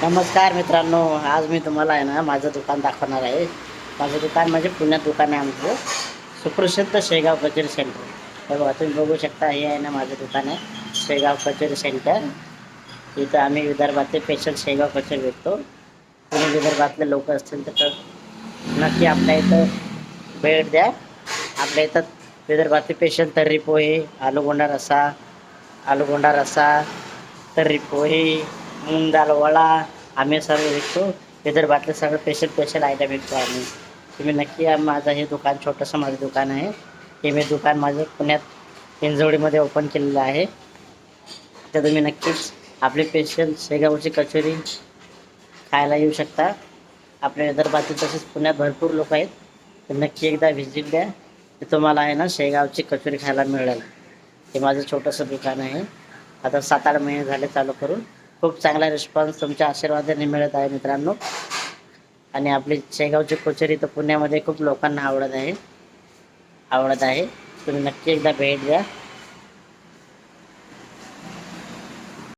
नमस्कार मित्रांनो, आज मी तुम्हाला आहे ना माझं दुकान दाखवणार आहे. माझं दुकान म्हणजे पुण्यात दुकान आहे आमचं, सुप्रसिद्ध शेगाव कचोरी सेंटर. हे बघा, तुम्ही बघू शकता, हे आहे ना माझं दुकान आहे, शेगाव कचोरी सेंटर. इथं आम्ही विदर्भातले स्पेशल शेगाव कचोरी विकतो. तुम्ही विदर्भातले लोक असतील तर नक्की आपल्या इथं भेट द्या. आपल्या इथं विदर्भातले स्पेशल तर्री पोहे, आलूगोंडा रसा, तर्री पोहे, मूग दाल वडा आम्ही सर्व विकतो. विदर्भातले सगळं स्पेशल आयटम विकतो आम्ही. तुम्ही नक्की माझं हे दुकान, छोटंसं माझं दुकान आहे. हे मी दुकान माझं पुण्यात हिंजवडीमध्ये ओपन केलेलं आहे. तर तुम्ही नक्कीच आपली स्पेशल शेगावची कचोरी खायला येऊ शकता. आपल्या विदर्भातील तसेच पुण्यात भरपूर लोक आहेत, तर नक्की एकदा व्हिजिट द्या. तुम्हाला आहे ना शेगावची कचोरी खायला मिळेल. हे माझं छोटंसं दुकान आहे. आता 7-8 महिने झाले चालू करून. खूप चांगला रिस्पॉन्स तुमच्या आशीर्वादाने मिळत आहे मित्रांनो. आणि आपली शेगावची कचोरी तर पुण्यामध्ये खूप लोकांना आवडत आहे. तुम्ही नक्की एकदा भेट द्या.